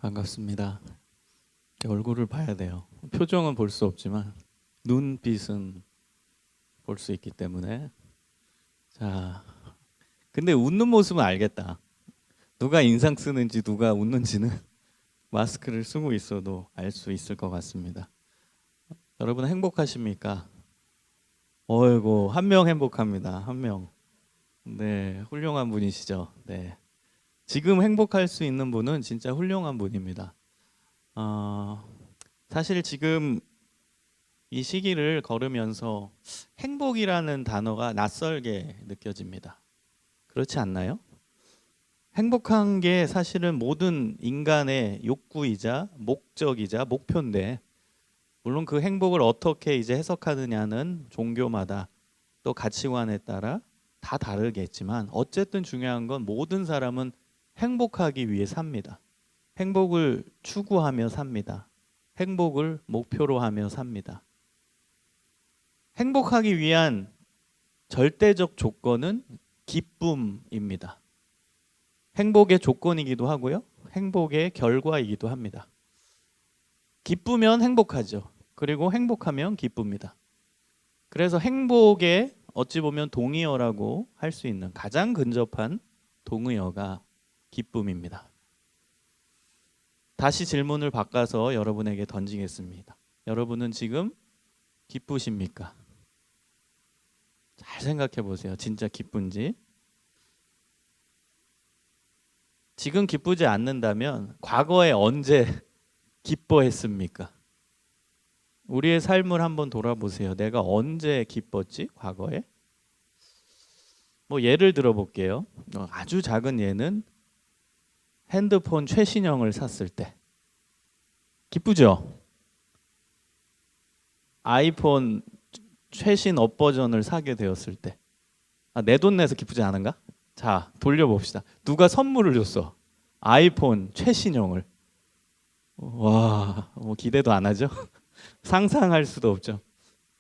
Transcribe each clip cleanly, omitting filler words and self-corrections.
반갑습니다. 얼굴을 봐야 돼요. 표정은 볼 수 없지만 눈빛은 볼 수 있기 때문에. 자, 근데 웃는 모습은 알겠다. 누가 인상 쓰는지 누가 웃는지는 마스크를 쓰고 있어도 알 수 있을 것 같습니다. 여러분 행복하십니까? 어이고, 한 명 행복합니다. 한 명. 네, 훌륭한 분이시죠. 네. 지금 행복할 수 있는 분은 진짜 훌륭한 분입니다. 사실 지금 이 시기를 걸으면서 행복이라는 단어가 낯설게 느껴집니다. 그렇지 않나요? 행복한 게 사실은 모든 인간의 욕구이자 목적이자 목표인데, 물론 그 행복을 어떻게 이제 해석하느냐는 종교마다 또 가치관에 따라 다 다르겠지만, 어쨌든 중요한 건 모든 사람은 행복하기 위해 삽니다. 행복을 추구하며 삽니다. 행복을 목표로 하며 삽니다. 행복하기 위한 절대적 조건은 기쁨입니다. 행복의 조건이기도 하고요, 행복의 결과이기도 합니다. 기쁘면 행복하죠. 그리고 행복하면 기쁩니다. 그래서 행복의 어찌 보면 동의어라고 할 수 있는 가장 근접한 동의어가 기쁨입니다. 다시 질문을 바꿔서 여러분에게 던지겠습니다. 여러분은 지금 기쁘십니까? 잘 생각해 보세요. 진짜 기쁜지. 지금 기쁘지 않는다면 과거에 언제 기뻐했습니까? 우리의 삶을 한번 돌아보세요. 내가 언제 기뻤지? 과거에? 뭐 예를 들어 볼게요. 아주 작은 예는 핸드폰 최신형을 샀을 때 기쁘죠? 아이폰 최신 업버전을 사게 되었을 때, 내 돈 내서 기쁘지 않은가? 자, 돌려봅시다. 누가 선물을 줬어? 아이폰 최신형을. 와, 뭐 기대도 안 하죠? 상상할 수도 없죠.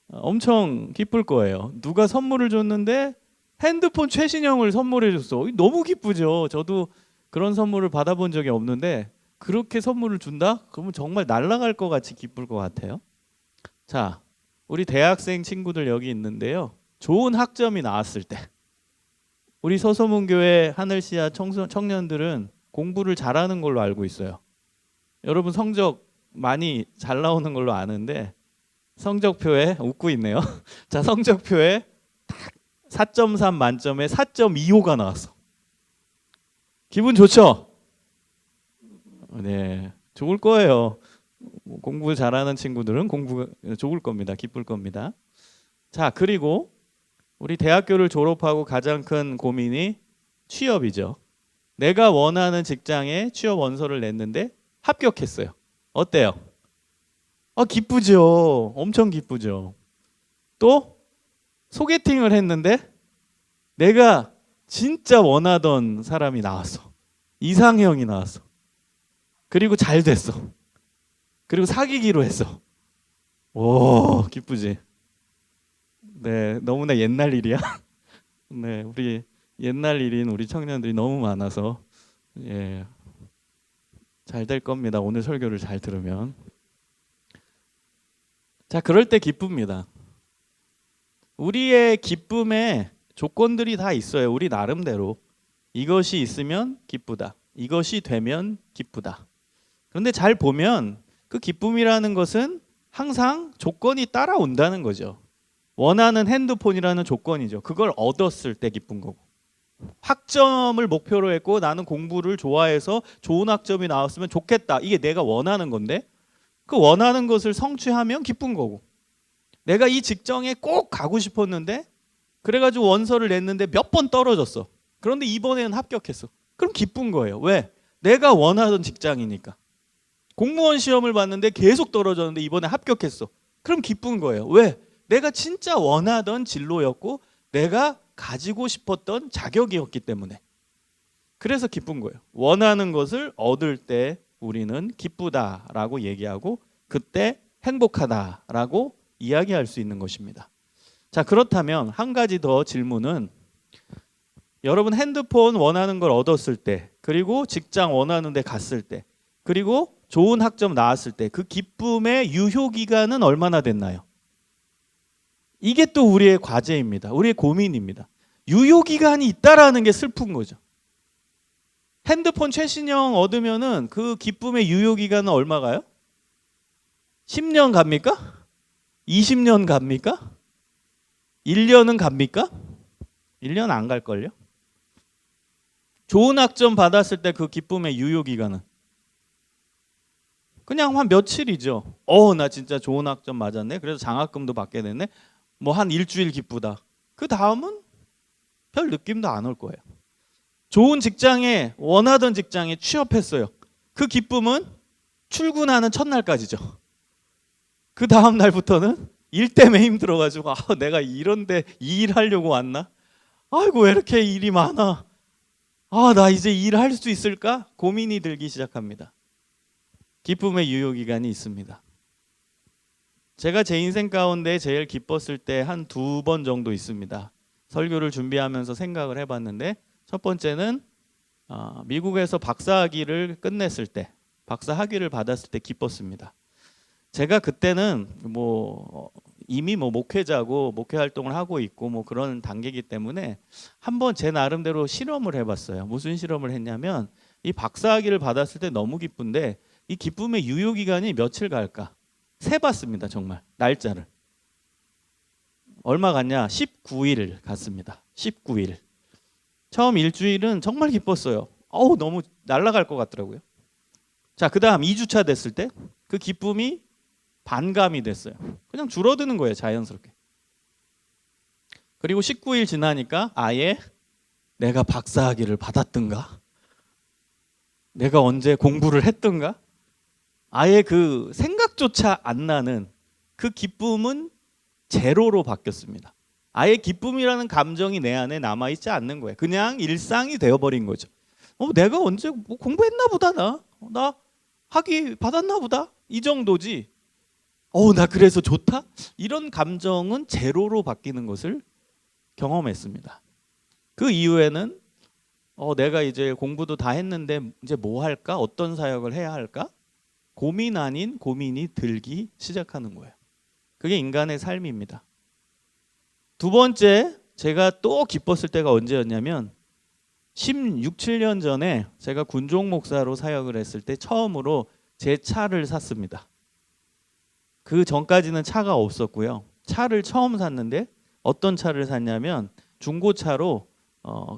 엄청 기쁠 거예요. 누가 선물을 줬는데 핸드폰 최신형을 선물해 줬어. 너무 기쁘죠. 저도 그런 선물을 받아본 적이 없는데 그렇게 선물을 준다? 그러면 정말 날아갈 것 같이 기쁠 것 같아요. 자, 우리 대학생 친구들 여기 있는데요. 좋은 학점이 나왔을 때, 우리 서소문교회 하늘시야 청년들은 공부를 잘하는 걸로 알고 있어요. 여러분 성적 많이 잘 나오는 걸로 아는데, 성적표에 웃고 있네요. 자, 성적표에 딱 4.3 만점에 4.25가 나왔어. 기분 좋죠? 네, 좋을 거예요. 공부 잘하는 친구들은 공부 좋을 겁니다. 기쁠 겁니다. 자, 그리고 우리 대학교를 졸업하고 가장 큰 고민이 취업이죠. 내가 원하는 직장에 취업 원서를 냈는데 합격했어요. 어때요? 기쁘죠. 엄청 기쁘죠. 또 소개팅을 했는데 내가 진짜 원하던 사람이 나왔어. 이상형이 나왔어. 그리고 잘 됐어. 그리고 사귀기로 했어. 오, 기쁘지? 네, 너무나 옛날 일이야. 네, 우리 옛날 일인 우리 청년들이 너무 많아서, 예, 잘 될 겁니다. 오늘 설교를 잘 들으면. 자, 그럴 때 기쁩니다. 우리의 기쁨에 조건들이 다 있어요. 우리 나름대로. 이것이 있으면 기쁘다. 이것이 되면 기쁘다. 그런데 잘 보면 그 기쁨이라는 것은 항상 조건이 따라온다는 거죠. 원하는 핸드폰이라는 조건이죠. 그걸 얻었을 때 기쁜 거고, 학점을 목표로 했고 나는 공부를 좋아해서 좋은 학점이 나왔으면 좋겠다. 이게 내가 원하는 건데 그 원하는 것을 성취하면 기쁜 거고, 내가 이 직장에 꼭 가고 싶었는데 그래가지고 원서를 냈는데 몇 번 떨어졌어. 그런데 이번에는 합격했어. 그럼 기쁜 거예요. 왜? 내가 원하던 직장이니까. 공무원 시험을 봤는데 계속 떨어졌는데 이번에 합격했어. 그럼 기쁜 거예요. 왜? 내가 진짜 원하던 진로였고 내가 가지고 싶었던 자격이었기 때문에. 그래서 기쁜 거예요. 원하는 것을 얻을 때 우리는 기쁘다라고 얘기하고, 그때 행복하다라고 이야기할 수 있는 것입니다. 자, 그렇다면 한 가지 더 질문은, 여러분 핸드폰 원하는 걸 얻었을 때, 그리고 직장 원하는 데 갔을 때, 그리고 좋은 학점 나왔을 때 그 기쁨의 유효 기간은 얼마나 됐나요? 이게 또 우리의 과제입니다. 우리의 고민입니다. 유효 기간이 있다라는 게 슬픈 거죠. 핸드폰 최신형 얻으면은 그 기쁨의 유효 기간은 얼마가요? 10년 갑니까? 20년 갑니까? 1년은 갑니까? 1년 안 갈걸요? 좋은 학점 받았을 때 그 기쁨의 유효 기간은 그냥 한 며칠이죠. 나 진짜 좋은 학점 맞았네. 그래서 장학금도 받게 됐네. 뭐 한 일주일 기쁘다. 그 다음은 별 느낌도 안 올 거예요. 좋은 직장에, 원하던 직장에 취업했어요. 그 기쁨은 출근하는 첫날까지죠. 그 다음 날부터는 일 때문에 힘들어가지고 내가 이런데 이 일하려고 왔나? 아이고 왜 이렇게 일이 많아? 나 이제 일할 수 있을까? 고민이 들기 시작합니다. 기쁨의 유효기간이 있습니다. 제가 제 인생 가운데 제일 기뻤을 때 한 2번 정도 있습니다. 설교를 준비하면서 생각을 해봤는데 첫 번째는 미국에서 박사학위를 끝냈을 때, 박사학위를 받았을 때 기뻤습니다. 제가 그때는 이미 목회자고 목회 활동을 하고 있고 그런 단계이기 때문에 한번 제 나름대로 실험을 해봤어요. 무슨 실험을 했냐면 이 박사학위를 받았을 때 너무 기쁜데 이 기쁨의 유효 기간이 며칠 갈까 세봤습니다. 정말 날짜를 얼마 갔냐? 19일 갔습니다. 19일. 처음 일주일은 정말 기뻤어요. 너무 날아갈 것 같더라고요. 자, 그 다음 2주차 됐을 때 그 기쁨이 반감이 됐어요. 그냥 줄어드는 거예요, 자연스럽게. 그리고 19일 지나니까 아예 내가 박사학위를 받았던가? 내가 언제 공부를 했던가? 아예 그 생각조차 안 나는 그 기쁨은 제로로 바뀌었습니다. 아예 기쁨이라는 감정이 내 안에 남아있지 않는 거예요. 그냥 일상이 되어버린 거죠. 내가 언제 공부했나 보다 나 학위 받았나 보다 이 정도지. 나 그래서 좋다? 이런 감정은 제로로 바뀌는 것을 경험했습니다. 그 이후에는 내가 이제 공부도 다 했는데 이제 뭐 할까? 어떤 사역을 해야 할까? 고민 아닌 고민이 들기 시작하는 거예요. 그게 인간의 삶입니다. 두 번째, 제가 또 기뻤을 때가 언제였냐면 16, 17년 전에 제가 군종 목사로 사역을 했을 때 처음으로 제 차를 샀습니다. 그 전까지는 차가 없었고요. 차를 처음 샀는데 어떤 차를 샀냐면 중고차로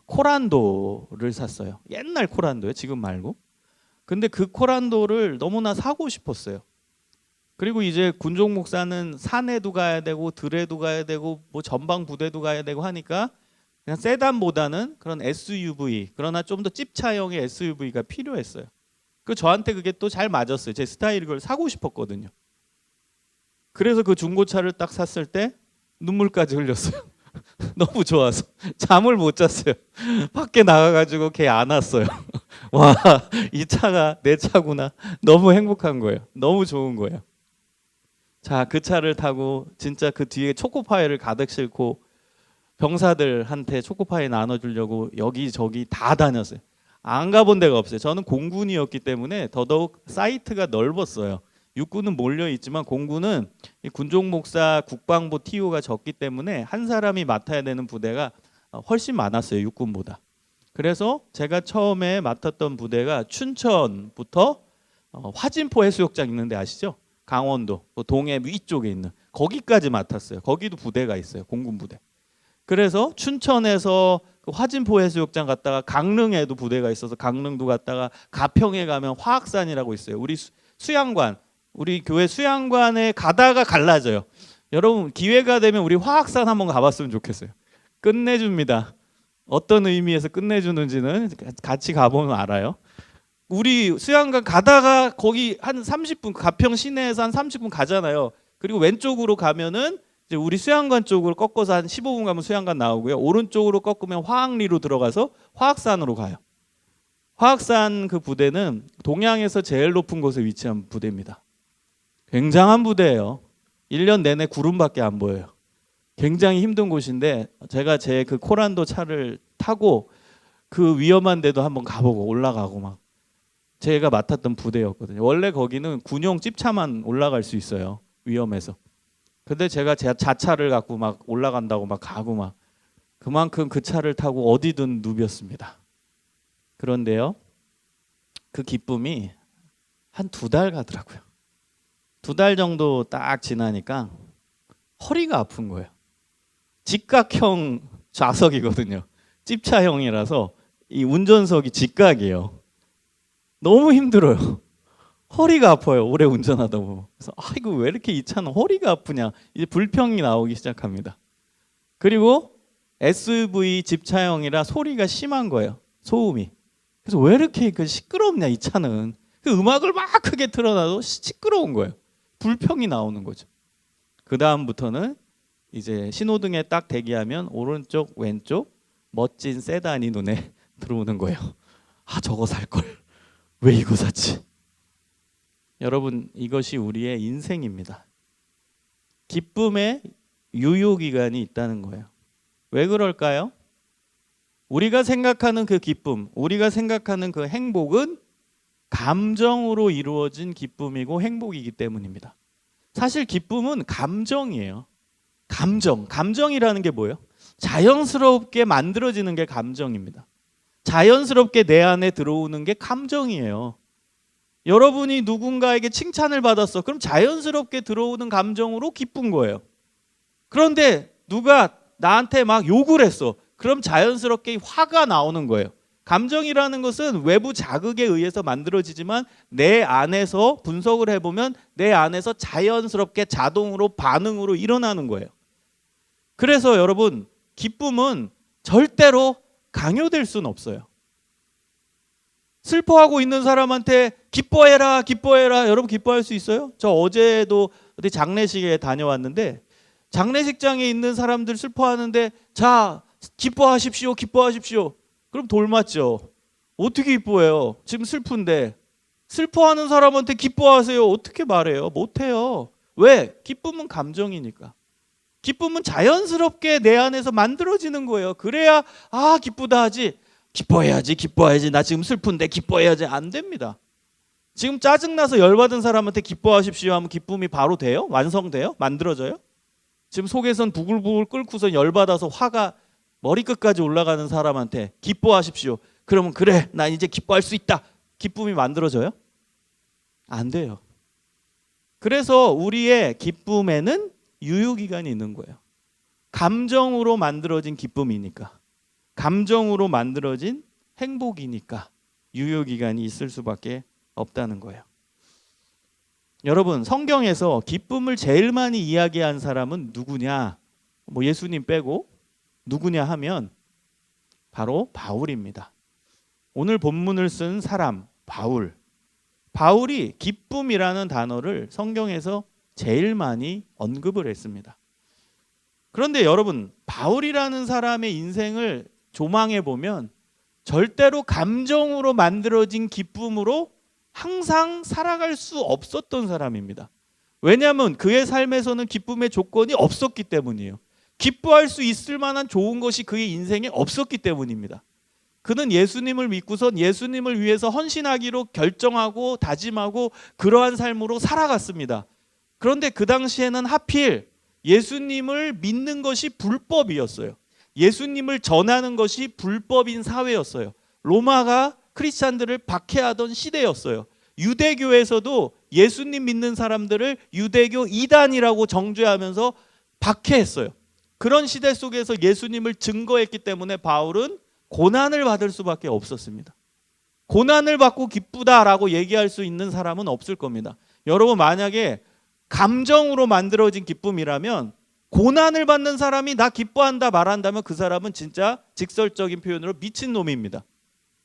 코란도를 샀어요. 옛날 코란도요. 지금 말고. 근데 그 코란도를 너무나 사고 싶었어요. 그리고 이제 군종 목사는 산에도 가야 되고 들에도 가야 되고 전방 부대도 가야 되고 하니까 그냥 세단보다는 그런 SUV, 그러나 좀 더 찝차형의 SUV가 필요했어요. 저한테 그게 또 잘 맞았어요. 제 스타일을 그걸 사고 싶었거든요. 그래서 그 중고차를 딱 샀을 때 눈물까지 흘렸어요. 너무 좋아서 잠을 못 잤어요. 밖에 나가가지고 걔 안았어요. 와, 이 차가 내 차구나. 너무 행복한 거예요. 너무 좋은 거예요. 자, 그 차를 타고 진짜 그 뒤에 초코파이를 가득 싣고 병사들한테 초코파이 나눠주려고 여기저기 다 다녔어요. 안 가본 데가 없어요. 저는 공군이었기 때문에 더더욱 사이트가 넓었어요. 육군은 몰려 있지만 공군은 군종 목사 국방부 TO가 적기 때문에 한 사람이 맡아야 되는 부대가 훨씬 많았어요. 육군보다. 그래서 제가 처음에 맡았던 부대가 춘천부터 화진포 해수욕장 있는데 아시죠? 강원도 동해 위쪽에 있는 거기까지 맡았어요. 거기도 부대가 있어요. 공군 부대. 그래서 춘천에서 그 화진포 해수욕장 갔다가 강릉에도 부대가 있어서 강릉도 갔다가 가평에 가면 화학산이라고 있어요. 우리 수양관, 우리 교회 수양관에 가다가 갈라져요. 여러분 기회가 되면 우리 화학산 한번 가봤으면 좋겠어요. 끝내줍니다. 어떤 의미에서 끝내주는지는 같이 가보면 알아요. 우리 수양관 가다가 거기 한 30분, 가평 시내에서 한 30분 가잖아요. 그리고 왼쪽으로 가면은 이제 우리 수양관 쪽으로 꺾어서 한 15분 가면 수양관 나오고요. 오른쪽으로 꺾으면 화학리로 들어가서 화학산으로 가요. 화학산 그 부대는 동양에서 제일 높은 곳에 위치한 부대입니다. 굉장한 부대예요. 1년 내내 구름밖에 안 보여요. 굉장히 힘든 곳인데 제가 제 그 코란도 차를 타고 그 위험한 데도 한번 가보고 올라가고 막 제가 맡았던 부대였거든요. 원래 거기는 군용 찝차만 올라갈 수 있어요. 위험해서. 근데 제가 제 자차를 갖고 막 올라간다고 막 가고 막 그만큼 그 차를 타고 어디든 누볐습니다. 그런데요, 그 기쁨이 한 2달 가더라고요. 2달 정도 딱 지나니까 허리가 아픈 거예요. 직각형 좌석이거든요. 찝차형이라서 이 운전석이 직각이에요. 너무 힘들어요. 허리가 아파요. 오래 운전하다 보면. 그래서 이거 왜 이렇게 이 차는 허리가 아프냐. 이제 불평이 나오기 시작합니다. 그리고 SUV 집차형이라 소리가 심한 거예요. 소음이. 그래서 왜 이렇게 시끄럽냐 이 차는. 그 음악을 막 크게 틀어놔도 시끄러운 거예요. 불평이 나오는 거죠. 그 다음부터는 이제 신호등에 딱 대기하면 오른쪽 왼쪽 멋진 세단이 눈에 들어오는 거예요. 저거 살 걸. 왜 이거 샀지? 여러분, 이것이 우리의 인생입니다. 기쁨의 유효기간이 있다는 거예요. 왜 그럴까요? 우리가 생각하는 그 기쁨, 우리가 생각하는 그 행복은 감정으로 이루어진 기쁨이고 행복이기 때문입니다. 사실 기쁨은 감정이에요. 감정이라는 게 뭐예요? 자연스럽게 만들어지는 게 감정입니다. 자연스럽게 내 안에 들어오는 게 감정이에요. 여러분이 누군가에게 칭찬을 받았어. 그럼 자연스럽게 들어오는 감정으로 기쁜 거예요. 그런데 누가 나한테 막 욕을 했어. 그럼 자연스럽게 화가 나오는 거예요. 감정이라는 것은 외부 자극에 의해서 만들어지지만 내 안에서 분석을 해보면 내 안에서 자연스럽게 자동으로 반응으로 일어나는 거예요. 그래서 여러분, 기쁨은 절대로 강요될 수는 없어요. 슬퍼하고 있는 사람한테 기뻐해라, 기뻐해라. 여러분 기뻐할 수 있어요? 저 어제도 어디 장례식에 다녀왔는데 장례식장에 있는 사람들 슬퍼하는데 자, 기뻐하십시오, 기뻐하십시오. 그럼 돌 맞죠? 어떻게 기뻐해요? 지금 슬픈데. 슬퍼하는 사람한테 기뻐하세요. 어떻게 말해요? 못해요. 왜? 기쁨은 감정이니까. 기쁨은 자연스럽게 내 안에서 만들어지는 거예요. 그래야 기쁘다 하지. 기뻐해야지, 기뻐해야지. 나 지금 슬픈데 기뻐해야지. 안 됩니다. 지금 짜증나서 열받은 사람한테 기뻐하십시오 하면 기쁨이 바로 돼요? 완성돼요? 만들어져요? 지금 속에선 부글부글 끓고서 열받아서 화가 머리끝까지 올라가는 사람한테 기뻐하십시오. 그러면 그래, 나 이제 기뻐할 수 있다. 기쁨이 만들어져요? 안 돼요. 그래서 우리의 기쁨에는 유효기간이 있는 거예요. 감정으로 만들어진 기쁨이니까. 감정으로 만들어진 행복이니까 유효기간이 있을 수밖에 없다는 거예요. 여러분, 성경에서 기쁨을 제일 많이 이야기한 사람은 누구냐? 예수님 빼고 누구냐 하면 바로 바울입니다. 오늘 본문을 쓴 사람 바울. 바울이 기쁨이라는 단어를 성경에서 제일 많이 언급을 했습니다. 그런데 여러분, 바울이라는 사람의 인생을 조망해 보면 절대로 감정으로 만들어진 기쁨으로 항상 살아갈 수 없었던 사람입니다. 왜냐하면 그의 삶에서는 기쁨의 조건이 없었기 때문이에요. 기뻐할 수 있을 만한 좋은 것이 그의 인생에 없었기 때문입니다. 그는 예수님을 믿고선 예수님을 위해서 헌신하기로 결정하고 다짐하고 그러한 삶으로 살아갔습니다. 그런데 그 당시에는 하필 예수님을 믿는 것이 불법이었어요. 예수님을 전하는 것이 불법인 사회였어요. 로마가 크리스찬들을 박해하던 시대였어요. 유대교에서도 예수님 믿는 사람들을 유대교 이단이라고 정죄하면서 박해했어요. 그런 시대 속에서 예수님을 증거했기 때문에 바울은 고난을 받을 수밖에 없었습니다. 고난을 받고 기쁘다라고 얘기할 수 있는 사람은 없을 겁니다. 여러분, 만약에 감정으로 만들어진 기쁨이라면 고난을 받는 사람이 나 기뻐한다 말한다면 그 사람은 진짜 직설적인 표현으로 미친놈입니다.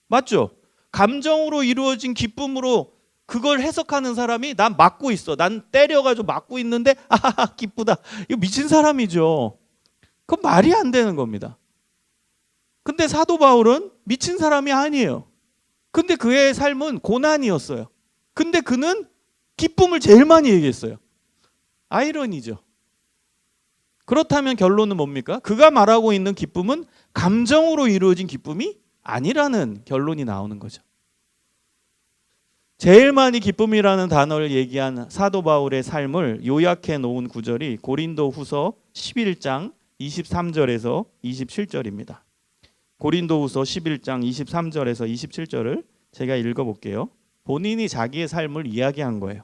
맞죠? 감정으로 이루어진 기쁨으로 그걸 해석하는 사람이 난 맞고 있어. 난 때려가지고 맞고 있는데 기쁘다. 이거 미친 사람이죠. 그건 말이 안 되는 겁니다. 근데 사도 바울은 미친 사람이 아니에요. 근데 그의 삶은 고난이었어요. 근데 그는 기쁨을 제일 많이 얘기했어요. 아이러니죠. 그렇다면 결론은 뭡니까? 그가 말하고 있는 기쁨은 감정으로 이루어진 기쁨이 아니라는 결론이 나오는 거죠. 제일 많이 기쁨이라는 단어를 얘기한 사도 바울의 삶을 요약해 놓은 구절이 고린도후서 11장 23절에서 27절입니다. 고린도후서 11장 23절에서 27절을 제가 읽어볼게요. 본인이 자기의 삶을 이야기한 거예요.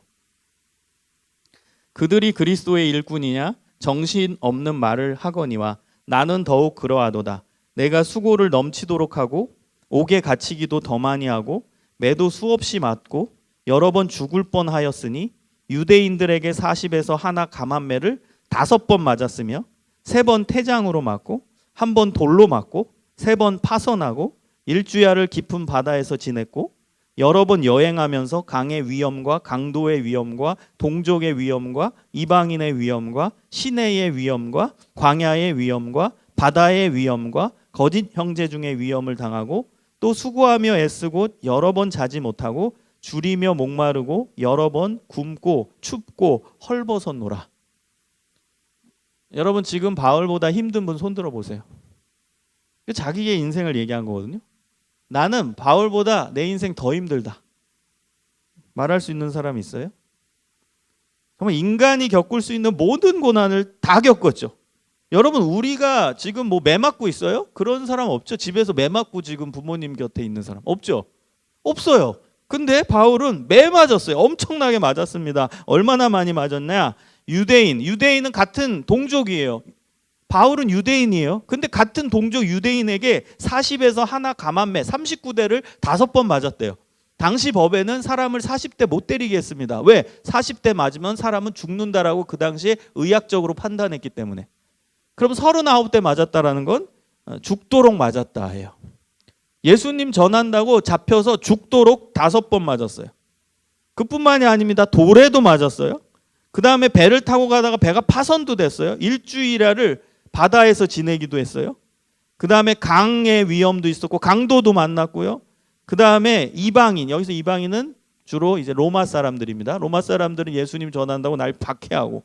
그들이 그리스도의 일꾼이냐 정신없는 말을 하거니와 나는 더욱 그러하도다. 내가 수고를 넘치도록 하고 옥에 갇히기도 더 많이 하고 매도 수없이 맞고 여러 번 죽을 뻔하였으니 유대인들에게 40에서 하나 감한매를 5번 맞았으며 3번 태장으로 맞고 1번 돌로 맞고 3번 파선하고 일주야를 깊은 바다에서 지냈고 여러 번 여행하면서 강의 위험과 강도의 위험과 동족의 위험과 이방인의 위험과 시내의 위험과 광야의 위험과 바다의 위험과 거짓 형제 중의 위험을 당하고 또 수고하며 애쓰고 여러 번 자지 못하고 줄이며 목마르고 여러 번 굶고 춥고 헐벗었노라. 여러분 지금 바울보다 힘든 분 손들어 보세요. 자기의 인생을 얘기한 거거든요. 나는 바울보다 내 인생 더 힘들다. 말할 수 있는 사람이 있어요? 정말 인간이 겪을 수 있는 모든 고난을 다 겪었죠. 여러분 우리가 지금 뭐 매 맞고 있어요? 그런 사람 없죠? 집에서 매 맞고 지금 부모님 곁에 있는 사람 없죠? 없어요. 근데 바울은 매 맞았어요. 엄청나게 맞았습니다. 얼마나 많이 맞았냐? 유대인은 같은 동족이에요. 바울은 유대인이에요. 근데 같은 동족 유대인에게 40에서 하나 감한매 39대를 5번 맞았대요. 당시 법에는 사람을 40대 못 때리게 했습니다. 왜? 40대 맞으면 사람은 죽는다라고 그 당시에 의학적으로 판단했기 때문에. 그럼 39대 맞았다라는 건 죽도록 맞았다 해요. 예수님 전한다고 잡혀서 죽도록 5번 맞았어요. 그뿐만이 아닙니다. 돌에도 맞았어요. 그 다음에 배를 타고 가다가 배가 파선도 됐어요. 일주일야를 바다에서 지내기도 했어요. 그 다음에 강의 위험도 있었고 강도도 만났고요. 그 다음에 이방인, 여기서 이방인은 주로 이제 로마 사람들입니다. 로마 사람들은 예수님 전한다고 날 박해하고,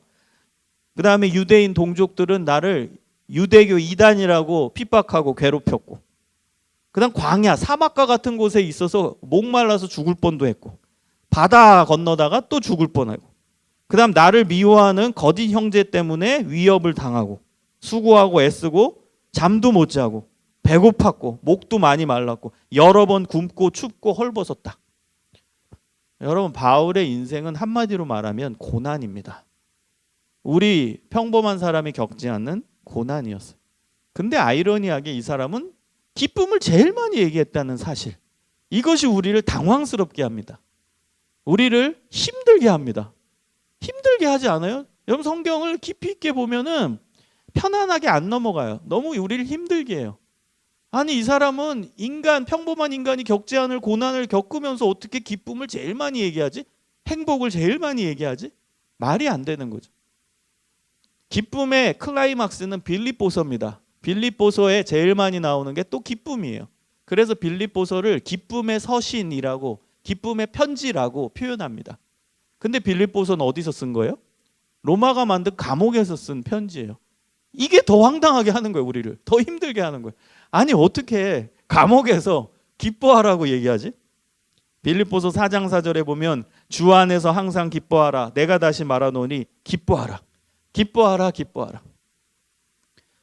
그 다음에 유대인 동족들은 나를 유대교 이단이라고 핍박하고 괴롭혔고, 그 다음 광야, 사막과 같은 곳에 있어서 목말라서 죽을 뻔도 했고, 바다 건너다가 또 죽을 뻔하고, 그 다음 나를 미워하는 거짓 형제 때문에 위협을 당하고, 수고하고 애쓰고 잠도 못 자고 배고팠고 목도 많이 말랐고 여러 번 굶고 춥고 헐벗었다. 여러분 바울의 인생은 한마디로 말하면 고난입니다. 우리 평범한 사람이 겪지 않는 고난이었어요. 근데 아이러니하게 이 사람은 기쁨을 제일 많이 얘기했다는 사실, 이것이 우리를 당황스럽게 합니다. 우리를 힘들게 합니다. 힘들게 하지 않아요? 여러분 성경을 깊이 있게 보면은 편안하게 안 넘어가요. 너무 우리를 힘들게 해요. 아니 이 사람은 평범한 인간이 겪지 않을 고난을 겪으면서 어떻게 기쁨을 제일 많이 얘기하지? 행복을 제일 많이 얘기하지? 말이 안 되는 거죠. 기쁨의 클라이막스는 빌립보서입니다. 빌립보서에 제일 많이 나오는 게 또 기쁨이에요. 그래서 빌립보서를 기쁨의 서신이라고, 기쁨의 편지라고 표현합니다. 근데 빌립보서는 어디서 쓴 거예요? 로마가 만든 감옥에서 쓴 편지예요. 이게 더 황당하게 하는 거예요. 우리를 더 힘들게 하는 거예요. 아니 어떻게 감옥에서 기뻐하라고 얘기하지? 빌립보서 4장 4절에 보면 주 안에서 항상 기뻐하라. 내가 다시 말하노니 기뻐하라. 기뻐하라. 기뻐하라.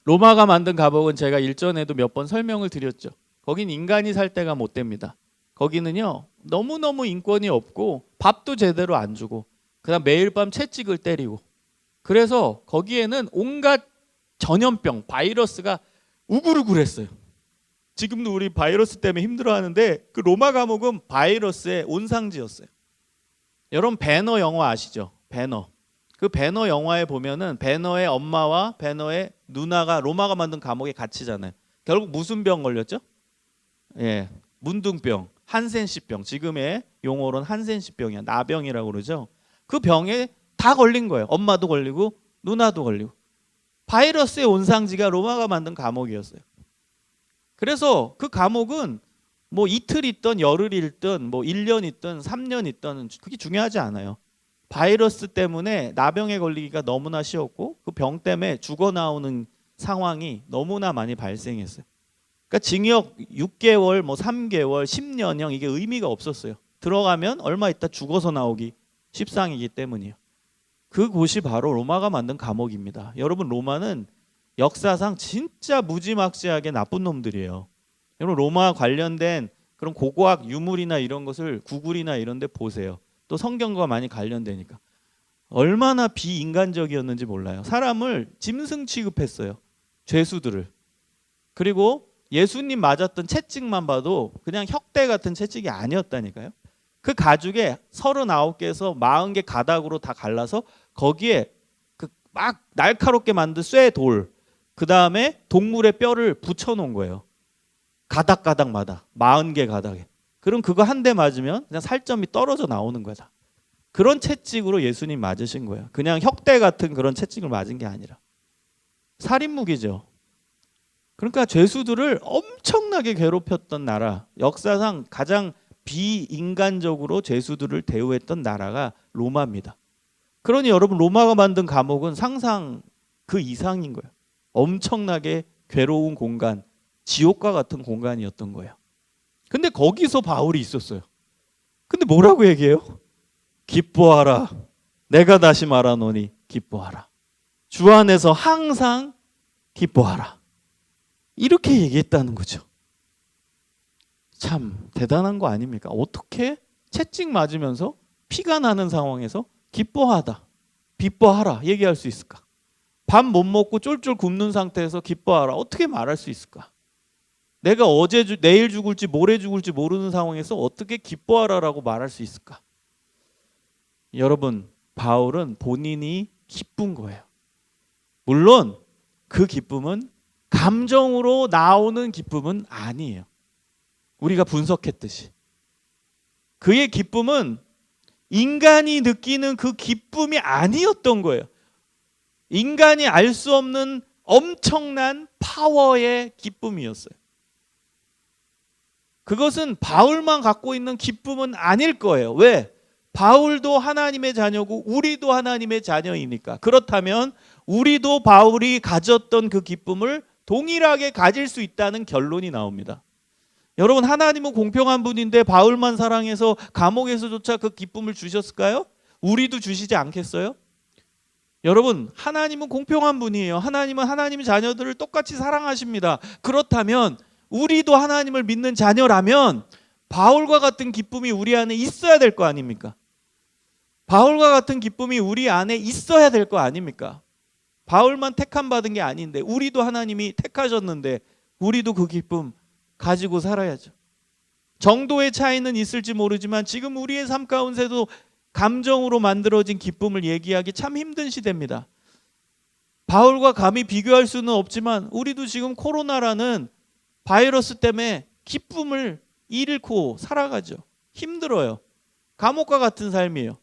로마가 만든 감옥은 제가 일전에도 몇 번 설명을 드렸죠. 거긴 인간이 살 데가 못 됩니다. 거기는요 너무너무 인권이 없고 밥도 제대로 안 주고 그다음 매일 밤 채찍을 때리고, 그래서 거기에는 온갖 전염병, 바이러스가 우글우글했어요. 지금도 우리 바이러스 때문에 힘들어하는데 그 로마 감옥은 바이러스의 온상지였어요. 여러분 배너 영화 아시죠? 배너. 그 배너 영화에 보면은 배너의 엄마와 배너의 누나가 로마가 만든 감옥에 갇히잖아요. 결국 무슨 병 걸렸죠? 예, 문둥병, 한센시병. 지금의 용어로는 한센시병이야. 나병이라고 그러죠. 그 병에 다 걸린 거예요. 엄마도 걸리고 누나도 걸리고. 바이러스의 온상지가 로마가 만든 감옥이었어요. 그래서 그 감옥은 뭐 이틀 있던 열흘 있던 뭐 1년 있던 3년 있던 그게 중요하지 않아요. 바이러스 때문에 나병에 걸리기가 너무나 쉬웠고 그 병 때문에 죽어 나오는 상황이 너무나 많이 발생했어요. 그러니까 징역 6개월, 뭐 3개월, 10년형 이게 의미가 없었어요. 들어가면 얼마 있다 죽어서 나오기 십상이기 때문이에요. 그곳이 바로 로마가 만든 감옥입니다. 여러분, 로마는 역사상 진짜 무지막지하게 나쁜 놈들이에요. 여러분, 로마 관련된 그런 고고학 유물이나 이런 것을 구글이나 이런 데 보세요. 또 성경과 많이 관련되니까. 얼마나 비인간적이었는지 몰라요. 사람을 짐승 취급했어요. 죄수들을. 그리고 예수님 맞았던 채찍만 봐도 그냥 혁대 같은 채찍이 아니었다니까요. 그 가죽에 39개에서 40개 가닥으로 다 갈라서 거기에 그 막 날카롭게 만든 쇠돌, 그 다음에 동물의 뼈를 붙여놓은 거예요. 가닥가닥마다 40개 가닥에. 그럼 그거 한 대 맞으면 그냥 살점이 떨어져 나오는 거다. 그런 채찍으로 예수님 맞으신 거예요. 그냥 혁대 같은 그런 채찍을 맞은 게 아니라. 살인무기죠. 그러니까 죄수들을 엄청나게 괴롭혔던 나라, 역사상 가장 비인간적으로 죄수들을 대우했던 나라가 로마입니다. 그러니 여러분, 로마가 만든 감옥은 상상 그 이상인 거예요. 엄청나게 괴로운 공간, 지옥과 같은 공간이었던 거예요. 근데 거기서 바울이 있었어요. 근데 뭐라고 얘기해요? 기뻐하라. 내가 다시 말하노니 기뻐하라. 주 안에서 항상 기뻐하라. 이렇게 얘기했다는 거죠. 참 대단한 거 아닙니까? 어떻게 채찍 맞으면서 피가 나는 상황에서 기뻐하다, 기뻐하라 얘기할 수 있을까? 밥 못 먹고 쫄쫄 굶는 상태에서 기뻐하라 어떻게 말할 수 있을까? 내가 내일 죽을지 모레 죽을지 모르는 상황에서 어떻게 기뻐하라라고 말할 수 있을까? 여러분, 바울은 본인이 기쁜 거예요. 물론 그 기쁨은 감정으로 나오는 기쁨은 아니에요. 우리가 분석했듯이 그의 기쁨은 인간이 느끼는 그 기쁨이 아니었던 거예요. 인간이 알 수 없는 엄청난 파워의 기쁨이었어요. 그것은 바울만 갖고 있는 기쁨은 아닐 거예요. 왜? 바울도 하나님의 자녀고 우리도 하나님의 자녀이니까. 그렇다면 우리도 바울이 가졌던 그 기쁨을 동일하게 가질 수 있다는 결론이 나옵니다. 여러분, 하나님은 공평한 분인데 바울만 사랑해서 감옥에서조차 그 기쁨을 주셨을까요? 우리도 주시지 않겠어요? 여러분, 하나님은 공평한 분이에요. 하나님은 하나님의 자녀들을 똑같이 사랑하십니다. 그렇다면 우리도 하나님을 믿는 자녀라면 바울과 같은 기쁨이 우리 안에 있어야 될 거 아닙니까? 바울과 같은 기쁨이 우리 안에 있어야 될 거 아닙니까? 바울만 택함 받은 게 아닌데 우리도 하나님이 택하셨는데 우리도 그 기쁨 가지고 살아야죠. 정도의 차이는 있을지 모르지만 지금 우리의 삶 가운데도 감정으로 만들어진 기쁨을 얘기하기 참 힘든 시대입니다. 바울과 감히 비교할 수는 없지만 우리도 지금 코로나라는 바이러스 때문에 기쁨을 잃고 살아가죠. 힘들어요. 감옥과 같은 삶이에요.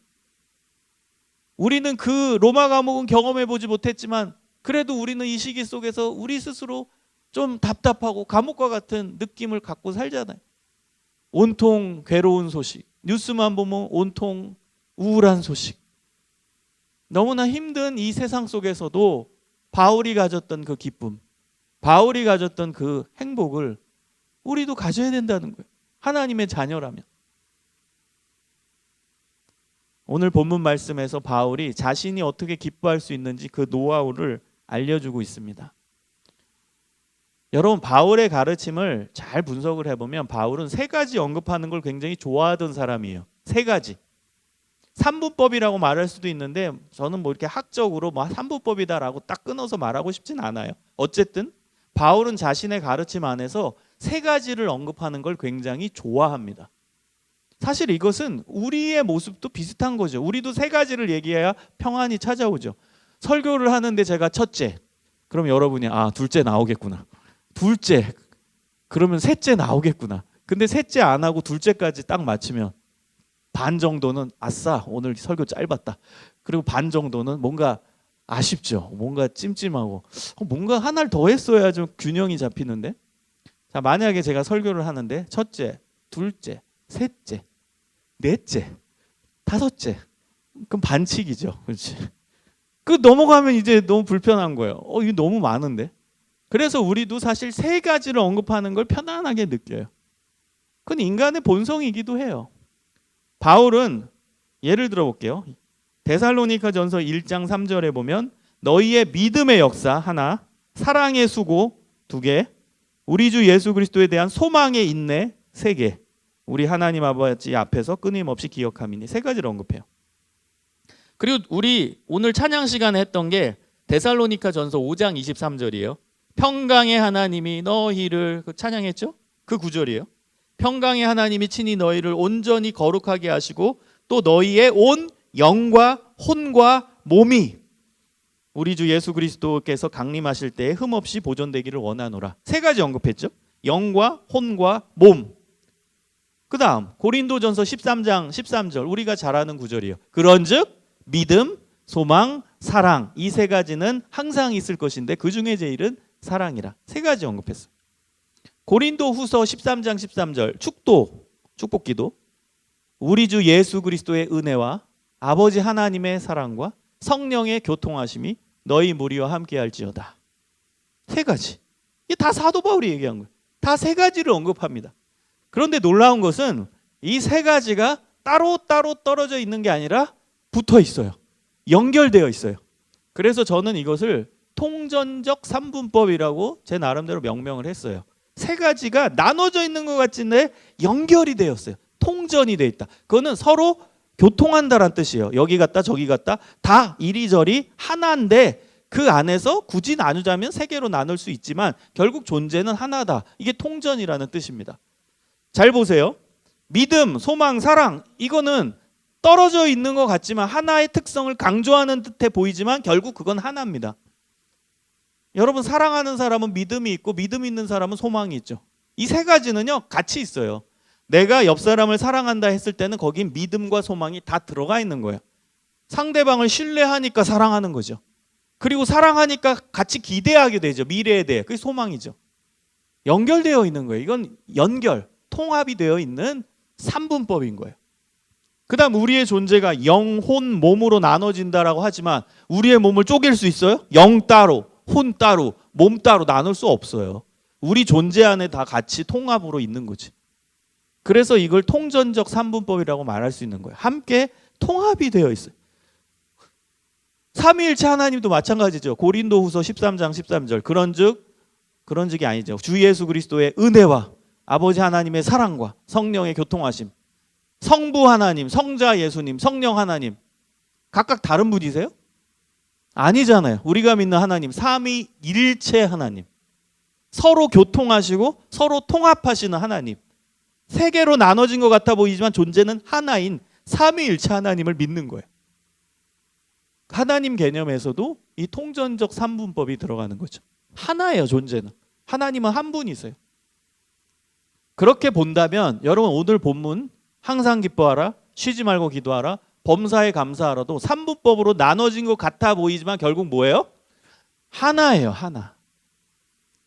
우리는 그 로마 감옥은 경험해 보지 못했지만 그래도 우리는 이 시기 속에서 우리 스스로 좀 답답하고 감옥과 같은 느낌을 갖고 살잖아요. 온통 괴로운 소식, 뉴스만 보면 온통 우울한 소식. 너무나 힘든 이 세상 속에서도 바울이 가졌던 그 기쁨, 바울이 가졌던 그 행복을 우리도 가져야 된다는 거예요. 하나님의 자녀라면. 오늘 본문 말씀에서 바울이 자신이 어떻게 기뻐할 수 있는지 그 노하우를 알려주고 있습니다. 여러분, 바울의 가르침을 잘 분석을 해보면 바울은 세 가지 언급하는 걸 굉장히 좋아하던 사람이에요. 세 가지. 삼부법이라고 말할 수도 있는데 저는 뭐 이렇게 학적으로 뭐 삼부법이다라고 딱 끊어서 말하고 싶진 않아요. 어쨌든 바울은 자신의 가르침 안에서 세 가지를 언급하는 걸 굉장히 좋아합니다. 사실 이것은 우리의 모습도 비슷한 거죠. 우리도 세 가지를 얘기해야 평안이 찾아오죠. 설교를 하는데 제가 첫째, 그럼 여러분이 둘째 나오겠구나. 둘째, 그러면 셋째 나오겠구나. 근데 셋째 안 하고 둘째까지 딱 맞추면 반 정도는 아싸 오늘 설교 짧았다. 그리고 반 정도는 뭔가 아쉽죠. 뭔가 찜찜하고 뭔가 하나를 더 했어야 좀 균형이 잡히는데. 자, 만약에 제가 설교를 하는데 첫째, 둘째, 셋째, 넷째, 다섯째, 그럼 반칙이죠. 그렇지? 그 넘어가면 이제 너무 불편한 거예요. 이거 너무 많은데. 그래서 우리도 사실 세 가지를 언급하는 걸 편안하게 느껴요. 그건 인간의 본성이기도 해요. 바울은 예를 들어 볼게요. 데살로니가전서 1장 3절에 보면 너희의 믿음의 역사 하나, 사랑의 수고 두 개, 우리 주 예수 그리스도에 대한 소망의 인내 세 개, 우리 하나님 아버지 앞에서 끊임없이 기억함이니 세 가지를 언급해요. 그리고 우리 오늘 찬양 시간에 했던 게 데살로니가전서 5장 23절이에요. 평강의 하나님이 너희를 찬양했죠? 그 구절이에요. 평강의 하나님이 친히 너희를 온전히 거룩하게 하시고 또 너희의 온 영과 혼과 몸이 우리 주 예수 그리스도께서 강림하실 때에 흠없이 보존되기를 원하노라. 세 가지 언급했죠. 영과 혼과 몸. 그 다음 고린도전서 13장 13절 우리가 잘 아는 구절이에요. 그런즉 믿음, 소망, 사랑 이 세 가지는 항상 있을 것인데 그 중에 제일은 사랑이라. 세 가지 언급했어요. 고린도후서 13장 13절 축복기도 우리 주 예수 그리스도의 은혜와 아버지 하나님의 사랑과 성령의 교통하심이 너희 무리와 함께할지어다. 세 가지. 이게 다 사도 바울이 얘기한 거예요. 다 세 가지를 언급합니다. 그런데 놀라운 것은 이 세 가지가 따로따로 떨어져 있는 게 아니라 붙어 있어요. 연결되어 있어요. 그래서 저는 이것을 통전적 삼분법이라고 제 나름대로 명명을 했어요. 세 가지가 나눠져 있는 것 같은데 연결이 되었어요. 통전이 돼 있다. 그거는 서로 교통한다란 뜻이에요. 여기 갔다 저기 갔다 다 이리저리 하나인데 그 안에서 굳이 나누자면 세 개로 나눌 수 있지만 결국 존재는 하나다. 이게 통전이라는 뜻입니다. 잘 보세요. 믿음, 소망, 사랑 이거는 떨어져 있는 것 같지만 하나의 특성을 강조하는 듯해 보이지만 결국 그건 하나입니다. 여러분 사랑하는 사람은 믿음이 있고 믿음 있는 사람은 소망이 있죠. 이 세 가지는요 같이 있어요. 내가 옆 사람을 사랑한다 했을 때는 거긴 믿음과 소망이 다 들어가 있는 거예요. 상대방을 신뢰하니까 사랑하는 거죠. 그리고 사랑하니까 같이 기대하게 되죠. 미래에 대해. 그게 소망이죠. 연결되어 있는 거예요. 이건 연결, 통합이 되어 있는 삼분법인 거예요. 그 다음 우리의 존재가 영, 혼, 몸으로 나눠진다라고 하지만 우리의 몸을 쪼갤 수 있어요? 영 따로, 혼 따로, 몸 따로 나눌 수 없어요. 우리 존재 안에 다 같이 통합으로 있는 거지. 그래서 이걸 통전적 삼분법이라고 말할 수 있는 거예요. 함께 통합이 되어 있어요. 삼위일체 하나님도 마찬가지죠. 고린도후서 13장 13절 그런즉이 아니죠. 주 예수 그리스도의 은혜와 아버지 하나님의 사랑과 성령의 교통하심, 성부 하나님, 성자 예수님, 성령 하나님 각각 다른 분이세요? 아니잖아요. 우리가 믿는 하나님 삼위일체 하나님, 서로 교통하시고 서로 통합하시는 하나님, 세 개로 나눠진 것 같아 보이지만 존재는 하나인 삼위일체 하나님을 믿는 거예요. 하나님 개념에서도 이 통전적 삼분법이 들어가는 거죠. 하나예요. 존재는. 하나님은 한 분이세요. 그렇게 본다면 여러분 오늘 본문 항상 기뻐하라, 쉬지 말고 기도하라, 범사에 감사하라도 삼분법으로 나눠진 것 같아 보이지만 결국 뭐예요? 하나예요. 하나.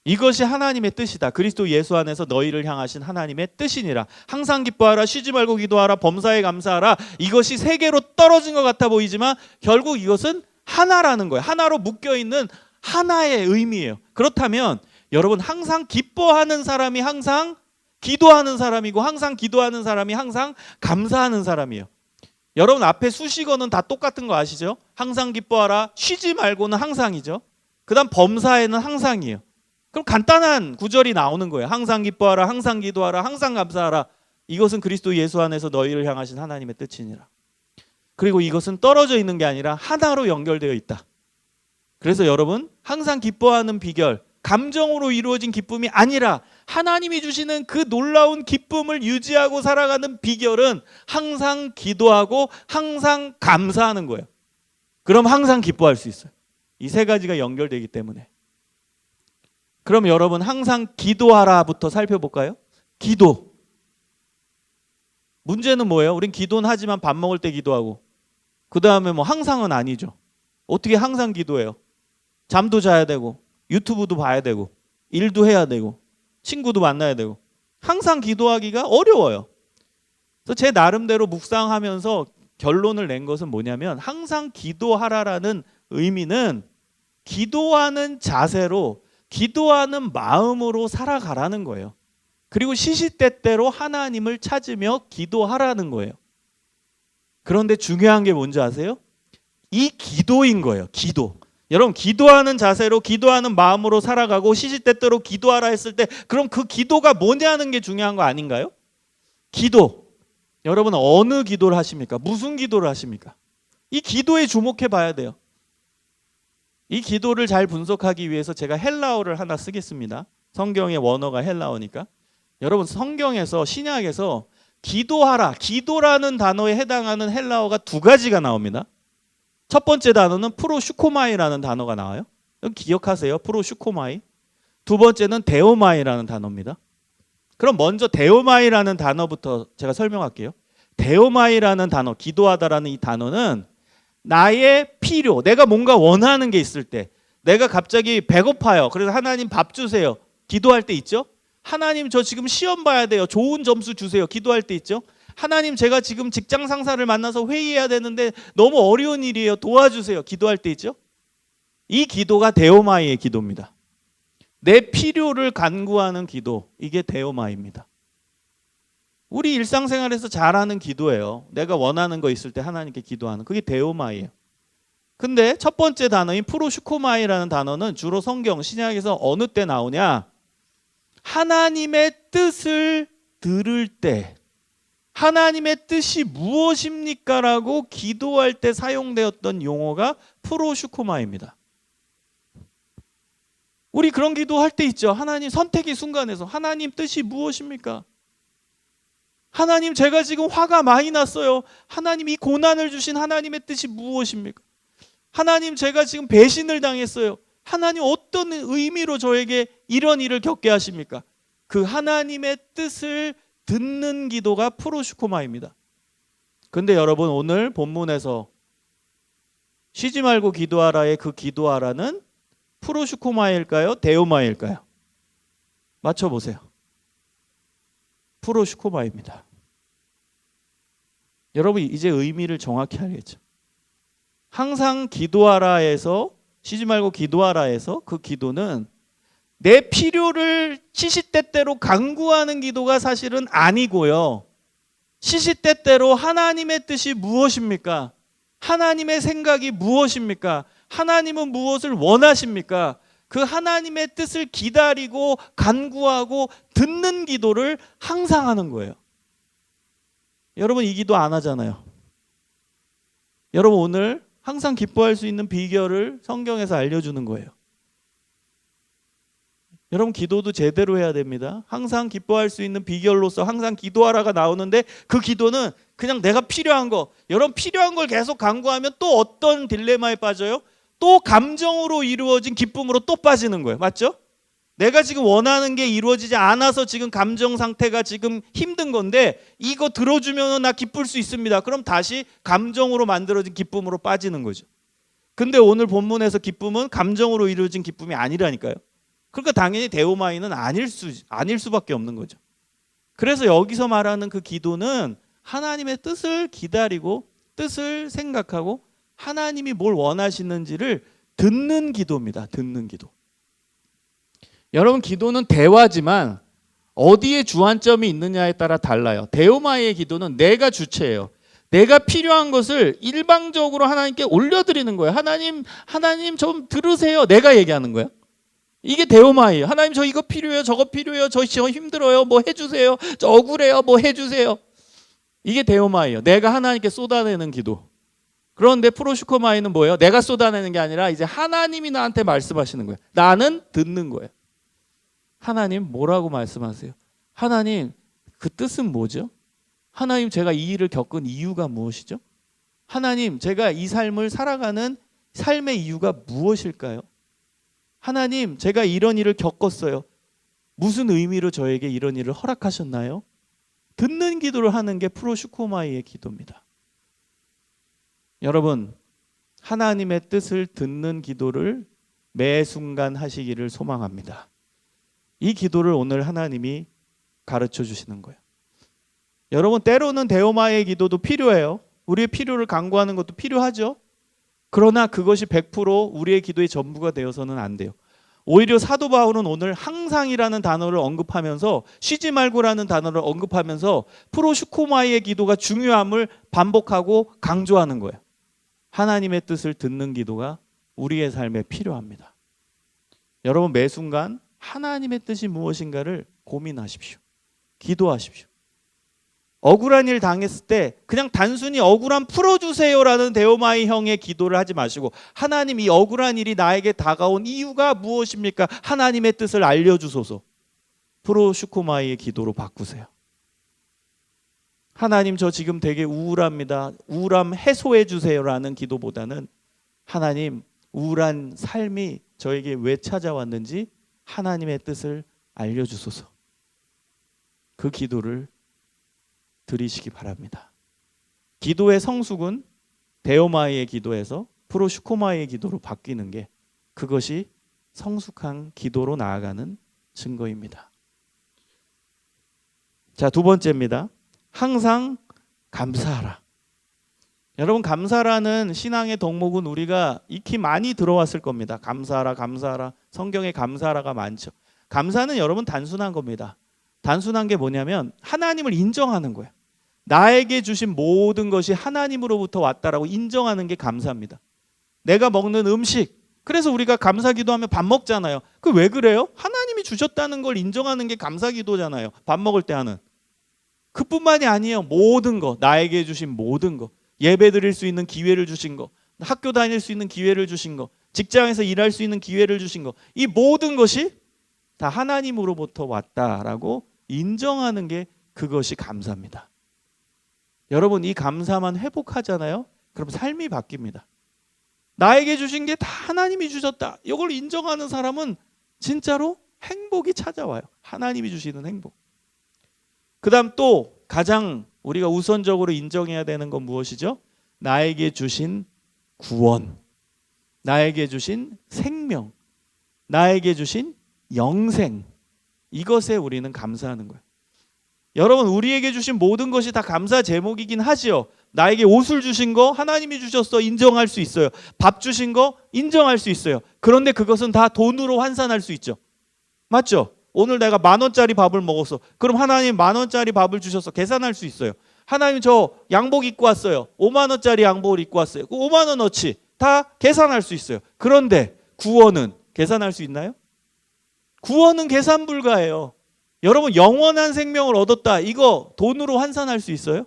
이것이 하나님의 뜻이다. 그리스도 예수 안에서 너희를 향하신 하나님의 뜻이니라. 항상 기뻐하라, 쉬지 말고 기도하라, 범사에 감사하라. 이것이 세 개로 떨어진 것 같아 보이지만 결국 이것은 하나라는 거예요. 하나로 묶여있는 하나의 의미예요. 그렇다면 여러분 항상 기뻐하는 사람이 항상 기도하는 사람이고 항상 기도하는 사람이 항상 감사하는 사람이에요. 여러분 앞에 수식어는 다 똑같은 거 아시죠? 항상 기뻐하라, 쉬지 말고는 항상이죠. 그 다음 범사에는 항상이에요. 그럼 간단한 구절이 나오는 거예요. 항상 기뻐하라, 항상 기도하라, 항상 감사하라. 이것은 그리스도 예수 안에서 너희를 향하신 하나님의 뜻이니라. 그리고 이것은 떨어져 있는 게 아니라 하나로 연결되어 있다. 그래서 여러분 항상 기뻐하는 비결, 감정으로 이루어진 기쁨이 아니라 하나님이 주시는 그 놀라운 기쁨을 유지하고 살아가는 비결은 항상 기도하고 항상 감사하는 거예요. 그럼 항상 기뻐할 수 있어요. 이 세 가지가 연결되기 때문에. 그럼 여러분 항상 기도하라부터 살펴볼까요? 기도. 문제는 뭐예요? 우린 기도는 하지만 밥 먹을 때 기도하고 그 다음에 뭐 항상은 아니죠. 어떻게 항상 기도해요? 잠도 자야 되고 유튜브도 봐야 되고 일도 해야 되고 친구도 만나야 되고 항상 기도하기가 어려워요. 그래서 제 나름대로 묵상하면서 결론을 낸 것은 뭐냐면 항상 기도하라라는 의미는 기도하는 자세로 기도하는 마음으로 살아가라는 거예요. 그리고 시시때때로 하나님을 찾으며 기도하라는 거예요. 그런데 중요한 게 뭔지 아세요? 이 기도인 거예요. 기도. 여러분 기도하는 자세로 기도하는 마음으로 살아가고 시시때때로 기도하라 했을 때 그럼 그 기도가 뭐냐는 게 중요한 거 아닌가요? 기도. 여러분 어느 기도를 하십니까? 무슨 기도를 하십니까? 이 기도에 주목해 봐야 돼요. 이 기도를 잘 분석하기 위해서 제가 헬라어를 하나 쓰겠습니다. 성경의 원어가 헬라어니까. 여러분 성경에서 신약에서 기도하라, 기도라는 단어에 해당하는 헬라어가 두 가지가 나옵니다. 첫 번째 단어는 프로슈코마이라는 단어가 나와요. 기억하세요. 프로슈코마이. 두 번째는 데오마이라는 단어입니다. 그럼 먼저 데오마이라는 단어부터 제가 설명할게요. 데오마이라는 단어, 기도하다라는 이 단어는 나의 필요, 내가 뭔가 원하는 게 있을 때, 내가 갑자기 배고파요. 그래서 하나님 밥 주세요. 기도할 때 있죠? 하나님 저 지금 시험 봐야 돼요. 좋은 점수 주세요. 기도할 때 있죠? 하나님 제가 지금 직장 상사를 만나서 회의해야 되는데 너무 어려운 일이에요. 도와주세요. 기도할 때 있죠? 이 기도가 데오마이의 기도입니다. 내 필요를 간구하는 기도, 이게 데오마이입니다. 우리 일상생활에서 잘하는 기도예요. 내가 원하는 거 있을 때 하나님께 기도하는, 그게 데오마이예요. 근데 첫 번째 단어인 프로슈코마이라는 단어는 주로 성경 신약에서 어느 때 나오냐? 하나님의 뜻을 들을 때, 하나님의 뜻이 무엇입니까? 라고 기도할 때 사용되었던 용어가 프로슈코마입니다. 우리 그런 기도할 때 있죠. 하나님 선택의 순간에서 하나님 뜻이 무엇입니까? 하나님 제가 지금 화가 많이 났어요. 하나님 이 고난을 주신 하나님의 뜻이 무엇입니까? 하나님 제가 지금 배신을 당했어요. 하나님 어떤 의미로 저에게 이런 일을 겪게 하십니까? 그 하나님의 뜻을 듣는 기도가 프로슈코마입니다. 근데 여러분 오늘 본문에서 쉬지 말고 기도하라의 그 기도하라는 프로슈코마일까요? 데오마일까요? 맞춰보세요. 프로슈코마입니다. 여러분 이제 의미를 정확히 알겠죠? 항상 기도하라에서 쉬지 말고 기도하라에서 그 기도는 내 필요를 시시때때로 간구하는 기도가 사실은 아니고요. 시시때때로 하나님의 뜻이 무엇입니까? 하나님의 생각이 무엇입니까? 하나님은 무엇을 원하십니까? 그 하나님의 뜻을 기다리고 간구하고 듣는 기도를 항상 하는 거예요. 여러분 이 기도 안 하잖아요. 여러분 오늘 항상 기뻐할 수 있는 비결을 성경에서 알려주는 거예요. 여러분 기도도 제대로 해야 됩니다. 항상 기뻐할 수 있는 비결로서 항상 기도하라가 나오는데 그 기도는 그냥 내가 필요한 거, 여러분 필요한 걸 계속 간구하면 또 어떤 딜레마에 빠져요? 또 감정으로 이루어진 기쁨으로 또 빠지는 거예요. 맞죠? 내가 지금 원하는 게 이루어지지 않아서 지금 감정 상태가 지금 힘든 건데 이거 들어주면 나 기쁠 수 있습니다. 그럼 다시 감정으로 만들어진 기쁨으로 빠지는 거죠. 근데 오늘 본문에서 기쁨은 감정으로 이루어진 기쁨이 아니라니까요. 그러니까 당연히 데오마이는 아닐 수밖에 없는 거죠. 그래서 여기서 말하는 그 기도는 하나님의 뜻을 기다리고 뜻을 생각하고 하나님이 뭘 원하시는지를 듣는 기도입니다. 듣는 기도. 여러분 기도는 대화지만 어디에 주안점이 있느냐에 따라 달라요. 데오마이의 기도는 내가 주체예요. 내가 필요한 것을 일방적으로 하나님께 올려드리는 거예요. 하나님 좀 들으세요. 내가 얘기하는 거예요. 이게 데오마이예요. 하나님 저 이거 필요해요. 저거 필요해요. 저 힘들어요. 뭐 해주세요. 저 억울해요. 뭐 해주세요. 이게 데오마이예요. 내가 하나님께 쏟아내는 기도. 그런데 프로슈코마이는 뭐예요? 내가 쏟아내는 게 아니라 이제 하나님이 나한테 말씀하시는 거예요. 나는 듣는 거예요. 하나님 뭐라고 말씀하세요? 하나님 그 뜻은 뭐죠? 하나님 제가 이 일을 겪은 이유가 무엇이죠? 하나님 제가 이 삶을 살아가는 삶의 이유가 무엇일까요? 하나님 제가 이런 일을 겪었어요. 무슨 의미로 저에게 이런 일을 허락하셨나요? 듣는 기도를 하는 게 프로슈코마이의 기도입니다. 여러분 하나님의 뜻을 듣는 기도를 매 순간 하시기를 소망합니다. 이 기도를 오늘 하나님이 가르쳐 주시는 거예요. 여러분 때로는 데오마의 기도도 필요해요. 우리의 필요를 간구하는 것도 필요하죠. 그러나 그것이 100% 우리의 기도의 전부가 되어서는 안 돼요. 오히려 사도 바울은 오늘 항상이라는 단어를 언급하면서 쉬지 말고라는 단어를 언급하면서 프로슈코마이의 기도가 중요함을 반복하고 강조하는 거예요. 하나님의 뜻을 듣는 기도가 우리의 삶에 필요합니다. 여러분 매 순간 하나님의 뜻이 무엇인가를 고민하십시오. 기도하십시오. 억울한 일 당했을 때 그냥 단순히 억울함 풀어주세요라는 데오마이 형의 기도를 하지 마시고 하나님 이 억울한 일이 나에게 다가온 이유가 무엇입니까? 하나님의 뜻을 알려주소서. 프로슈코마이의 기도로 바꾸세요. 하나님 저 지금 되게 우울합니다. 우울함 해소해 주세요라는 기도보다는 하나님 우울한 삶이 저에게 왜 찾아왔는지 하나님의 뜻을 알려주소서. 그 기도를 드리시기 바랍니다. 기도의 성숙은 데오마이의 기도에서 프로슈코마이의 기도로 바뀌는 게 그것이 성숙한 기도로 나아가는 증거입니다. 자, 두 번째입니다. 항상 감사하라. 여러분 감사라는 신앙의 덕목은 우리가 익히 많이 들어왔을 겁니다. 감사하라 감사하라. 성경에 감사하라가 많죠. 감사는 여러분 단순한 겁니다. 단순한 게 뭐냐면 하나님을 인정하는 거예요. 나에게 주신 모든 것이 하나님으로부터 왔다라고 인정하는 게 감사입니다. 내가 먹는 음식, 그래서 우리가 감사기도하면 밥 먹잖아요. 그 왜 그래요? 하나님이 주셨다는 걸 인정하는 게 감사기도잖아요. 밥 먹을 때 하는. 그뿐만이 아니에요. 모든 거, 나에게 주신 모든 거, 예배 드릴 수 있는 기회를 주신 거, 학교 다닐 수 있는 기회를 주신 거, 직장에서 일할 수 있는 기회를 주신 거, 이 모든 것이 다 하나님으로부터 왔다라고 인정하는 게 그것이 감사입니다. 여러분 이 감사만 회복하잖아요. 그럼 삶이 바뀝니다. 나에게 주신 게 다 하나님이 주셨다. 이걸 인정하는 사람은 진짜로 행복이 찾아와요. 하나님이 주시는 행복. 그 다음 또 가장 우리가 우선적으로 인정해야 되는 건 무엇이죠? 나에게 주신 구원, 나에게 주신 생명, 나에게 주신 영생, 이것에 우리는 감사하는 거예요. 여러분 우리에게 주신 모든 것이 다 감사 제목이긴 하지요. 나에게 옷을 주신 거 하나님이 주셨어, 인정할 수 있어요. 밥 주신 거 인정할 수 있어요. 그런데 그것은 다 돈으로 환산할 수 있죠. 맞죠? 오늘 내가 10,000원짜리 밥을 먹었어. 그럼 하나님 10,000원짜리 밥을 주셔서 계산할 수 있어요. 하나님 저 양복 입고 왔어요. 50,000원짜리 양복을 입고 왔어요. 그 50,000원어치 다 계산할 수 있어요. 그런데 구원은 계산할 수 있나요? 구원은 계산 불가해요. 여러분 영원한 생명을 얻었다. 이거 돈으로 환산할 수 있어요?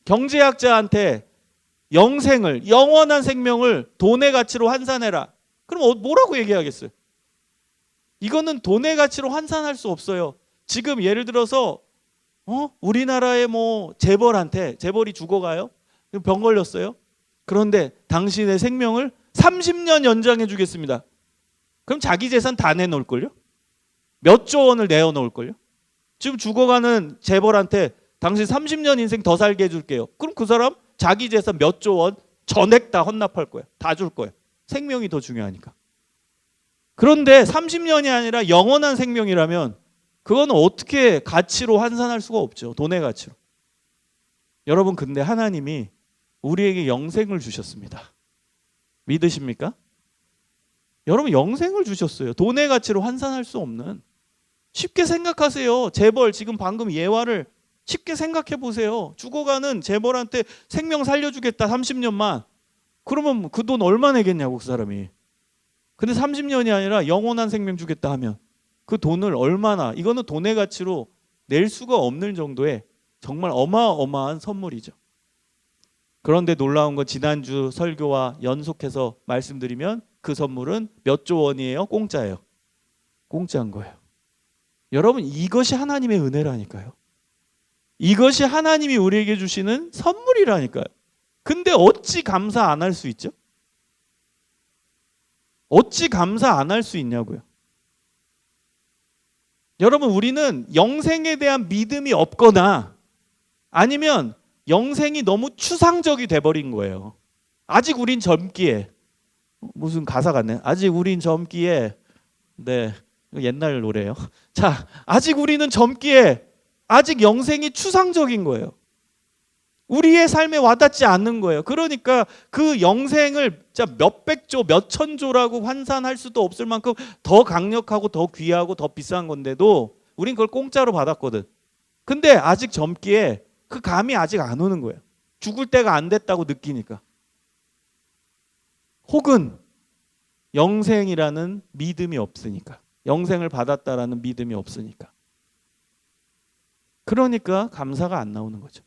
경제학자한테 영생을, 영원한 생명을 돈의 가치로 환산해라. 그럼 뭐라고 얘기하겠어요? 이거는 돈의 가치로 환산할 수 없어요. 지금 예를 들어서 우리나라의 재벌한테, 재벌이 죽어가요. 병 걸렸어요. 그런데 당신의 생명을 30년 연장해 주겠습니다. 그럼 자기 재산 다 내놓을걸요? 몇 조 원을 내어놓을걸요? 지금 죽어가는 재벌한테 당신 30년 인생 더 살게 해줄게요. 그럼 그 사람 자기 재산 몇 조 원 전액 다 헌납할 거야. 다 줄 거야. 생명이 더 중요하니까. 그런데 30년이 아니라 영원한 생명이라면 그거는 어떻게 가치로 환산할 수가 없죠. 돈의 가치로. 여러분 근데 하나님이 우리에게 영생을 주셨습니다. 믿으십니까? 여러분 영생을 주셨어요. 돈의 가치로 환산할 수 없는. 쉽게 생각하세요. 재벌 지금 방금 예화를 쉽게 생각해 보세요. 죽어가는 재벌한테 생명 살려주겠다 30년만. 그러면 그 돈 얼마 내겠냐고 그 사람이. 근데 30년이 아니라 영원한 생명 주겠다 하면 그 돈을 얼마나, 이거는 돈의 가치로 낼 수가 없는 정도의 정말 어마어마한 선물이죠. 그런데 놀라운 건 지난주 설교와 연속해서 말씀드리면 그 선물은 몇 조 원이에요? 공짜예요. 공짜인 거예요. 여러분 이것이 하나님의 은혜라니까요. 이것이 하나님이 우리에게 주시는 선물이라니까요. 근데 어찌 감사 안 할 수 있죠? 어찌 감사 안 할 수 있냐고요. 여러분 우리는 영생에 대한 믿음이 없거나 아니면 영생이 너무 추상적이 돼버린 거예요. 아직 우린 젊기에, 무슨 가사 같네. 아직 우린 젊기에, 네 옛날 노래예요. 자, 아직 우리는 젊기에 아직 영생이 추상적인 거예요. 우리의 삶에 와닿지 않는 거예요. 그러니까 그 영생을 진짜 몇백조, 몇천조라고 환산할 수도 없을 만큼 더 강력하고 더 귀하고 더 비싼 건데도 우린 그걸 공짜로 받았거든. 근데 아직 젊기에 그 감이 아직 안 오는 거예요. 죽을 때가 안 됐다고 느끼니까. 혹은 영생이라는 믿음이 없으니까. 영생을 받았다라는 믿음이 없으니까. 그러니까 감사가 안 나오는 거죠.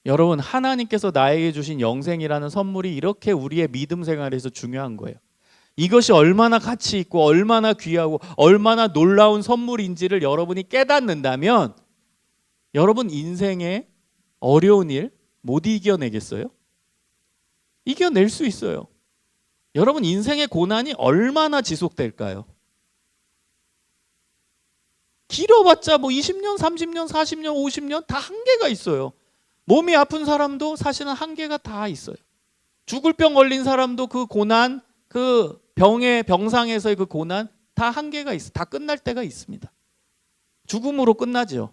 여러분, 하나님께서 나에게 주신 영생이라는 선물이 이렇게 우리의 믿음 생활에서 중요한 거예요. 이것이 얼마나 가치 있고 얼마나 귀하고 얼마나 놀라운 선물인지를 여러분이 깨닫는다면 여러분 인생에 어려운 일 못 이겨내겠어요? 이겨낼 수 있어요. 여러분 인생의 고난이 얼마나 지속될까요? 길어봤자 뭐 20년, 30년, 40년, 50년 다 한계가 있어요. 몸이 아픈 사람도 사실은 한계가 다 있어요. 죽을 병 걸린 사람도 그 고난, 그 병상에서의 그 고난 다 한계가 있어. 다 끝날 때가 있습니다. 죽음으로 끝나죠.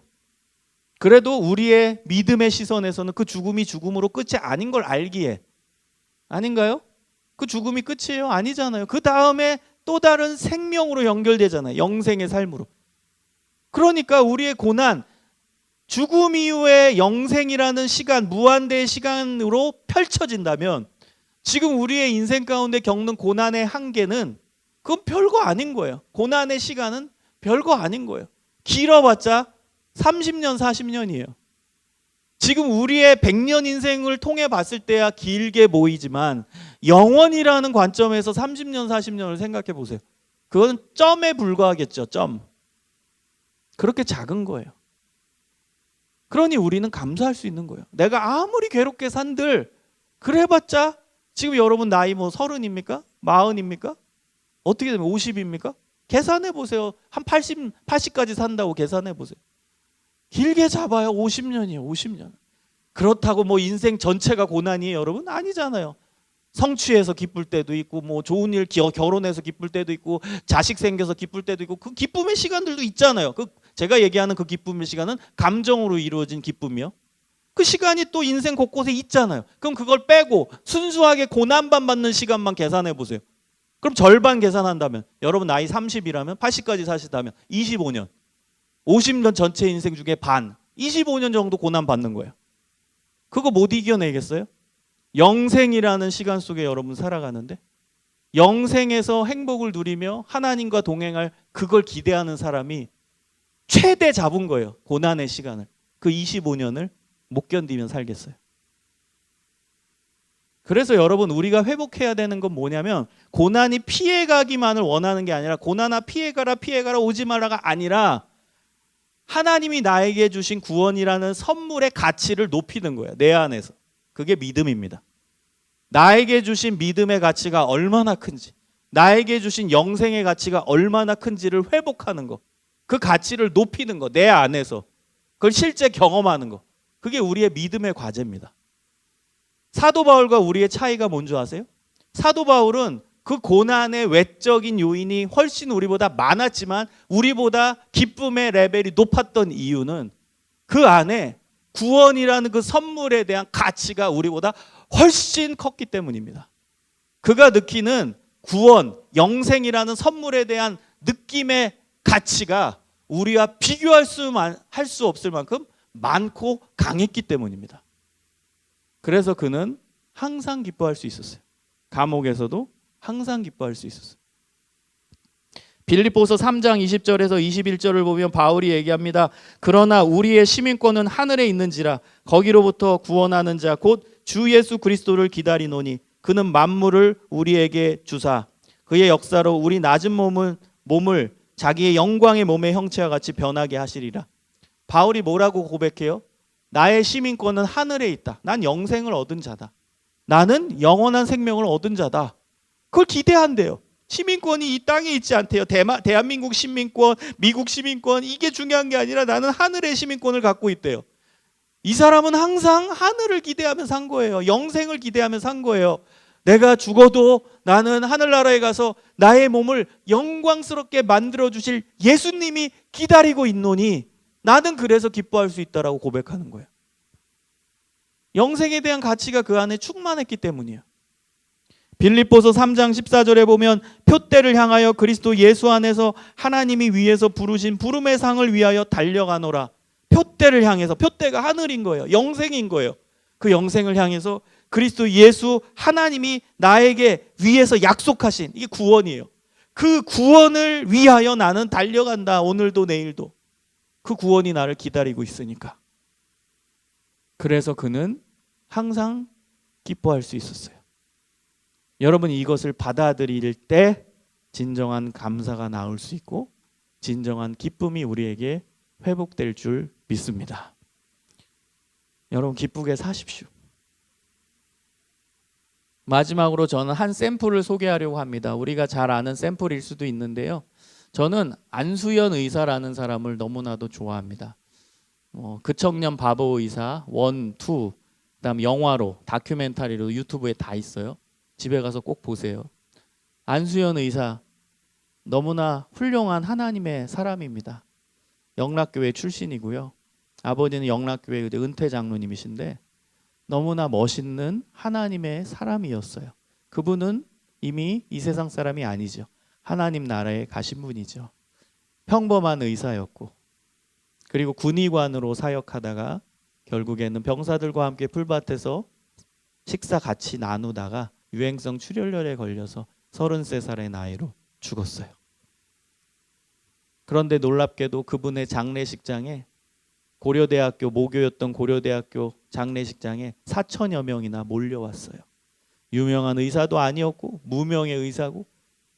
그래도 우리의 믿음의 시선에서는 그 죽음이 죽음으로 끝이 아닌 걸 알기에, 아닌가요? 그 죽음이 끝이에요? 아니잖아요. 그 다음에 또 다른 생명으로 연결되잖아요. 영생의 삶으로. 그러니까 우리의 고난, 죽음 이후의 영생이라는 시간, 무한대의 시간으로 펼쳐진다면 지금 우리의 인생 가운데 겪는 고난의 한계는 그건 별거 아닌 거예요. 고난의 시간은 별거 아닌 거예요. 길어봤자 30년, 40년이에요. 지금 우리의 100년 인생을 통해 봤을 때야 길게 보이지만 영원이라는 관점에서 30년, 40년을 생각해 보세요. 그건 점에 불과하겠죠. 점. 그렇게 작은 거예요. 그러니 우리는 감사할 수 있는 거예요. 내가 아무리 괴롭게 산들 그래봤자 지금 여러분 나이 뭐 30입니까? 40입니까? 어떻게 되면 50입니까? 계산해 보세요. 한 80까지 산다고 계산해 보세요. 길게 잡아요. 50년이에요. 50년. 그렇다고 뭐 인생 전체가 고난이에요, 여러분? 아니잖아요. 성취해서 기쁠 때도 있고 뭐 좋은 일 결혼해서 기쁠 때도 있고 자식 생겨서 기쁠 때도 있고 그 기쁨의 시간들도 있잖아요. 제가 얘기하는 그 기쁨의 시간은 감정으로 이루어진 기쁨이요. 그 시간이 또 인생 곳곳에 있잖아요. 그럼 그걸 빼고 순수하게 고난만 받는 시간만 계산해 보세요. 그럼 절반 계산한다면 여러분 나이 30이라면 80까지 사시다면 25년 50년 전체 인생 중에 반 25년 정도 고난 받는 거예요. 그거 못 이겨내겠어요? 영생이라는 시간 속에 여러분 살아가는데 영생에서 행복을 누리며 하나님과 동행할 그걸 기대하는 사람이 최대 잡은 거예요. 고난의 시간을. 그 25년을 못 견디면 살겠어요. 그래서 여러분 우리가 회복해야 되는 건 뭐냐면 고난이 피해가기만을 원하는 게 아니라 고난아 피해가라 오지 말라가 아니라 하나님이 나에게 주신 구원이라는 선물의 가치를 높이는 거예요. 내 안에서. 그게 믿음입니다. 나에게 주신 믿음의 가치가 얼마나 큰지, 나에게 주신 영생의 가치가 얼마나 큰지를 회복하는 거, 그 가치를 높이는 거, 내 안에서 그걸 실제 경험하는 거, 그게 우리의 믿음의 과제입니다. 사도 바울과 우리의 차이가 뭔지 아세요? 사도 바울은 그 고난의 외적인 요인이 훨씬 우리보다 많았지만 우리보다 기쁨의 레벨이 높았던 이유는 그 안에 구원이라는 그 선물에 대한 가치가 우리보다 훨씬 컸기 때문입니다. 그가 느끼는 구원, 영생이라는 선물에 대한 느낌의 가치가 우리와 비교할 할 수 없을 만큼 많고 강했기 때문입니다. 그래서 그는 항상 기뻐할 수 있었어요. 감옥에서도 항상 기뻐할 수 있었어요. 빌립보서 3장 20절에서 21절을 보면 바울이 얘기합니다. 그러나 우리의 시민권은 하늘에 있는지라 거기로부터 구원하는 자 곧 주 예수 그리스도를 기다리노니 그는 만물을 우리에게 주사 그의 역사로 우리 낮은 몸을 자기의 영광의 몸의 형체와 같이 변하게 하시리라. 바울이 뭐라고 고백해요? 나의 시민권은 하늘에 있다. 난 영생을 얻은 자다. 나는 영원한 생명을 얻은 자다. 그걸 기대한대요. 시민권이 이 땅에 있지 않대요. 대한민국 시민권, 미국 시민권 이게 중요한 게 아니라 나는 하늘의 시민권을 갖고 있대요. 이 사람은 항상 하늘을 기대하며 산 거예요. 영생을 기대하며 산 거예요. 내가 죽어도 나는 하늘나라에 가서 나의 몸을 영광스럽게 만들어주실 예수님이 기다리고 있노니 나는 그래서 기뻐할 수 있다라고 고백하는 거예요. 영생에 대한 가치가 그 안에 충만했기 때문이에요. 빌립보서 3장 14절에 보면 표대를 향하여 그리스도 예수 안에서 하나님이 위에서 부르신 부름의 상을 위하여 달려가노라. 표대를 향해서, 표대가 하늘인 거예요. 영생인 거예요. 그 영생을 향해서 그리스도 예수 하나님이 나에게 위에서 약속하신, 이게 구원이에요. 그 구원을 위하여 나는 달려간다. 오늘도 내일도. 그 구원이 나를 기다리고 있으니까. 그래서 그는 항상 기뻐할 수 있었어요. 여러분, 이것을 받아들일 때 진정한 감사가 나올 수 있고 진정한 기쁨이 우리에게 회복될 줄 믿습니다. 여러분, 기쁘게 사십시오. 마지막으로 저는 한 샘플을 소개하려고 합니다. 우리가 잘 아는 샘플일 수도 있는데요. 저는 안수연 의사라는 사람을 너무나도 좋아합니다. 그 청년 바보 의사 1, 2, 그다음 영화로, 다큐멘터리로 유튜브에 다 있어요. 집에 가서 꼭 보세요. 안수연 의사 너무나 훌륭한 하나님의 사람입니다. 영락교회 출신이고요. 아버지는 영락교회 은퇴 장로님이신데 너무나 멋있는 하나님의 사람이었어요. 그분은 이미 이 세상 사람이 아니죠. 하나님 나라에 가신 분이죠. 평범한 의사였고, 그리고 군의관으로 사역하다가 결국에는 병사들과 함께 풀밭에서 식사 같이 나누다가 유행성 출혈열에 걸려서 33살의 나이로 죽었어요. 그런데 놀랍게도 그분의 장례식장에, 고려대학교 모교였던 고려대학교 장례식장에 4천여 명이나 몰려왔어요. 유명한 의사도 아니었고 무명의 의사고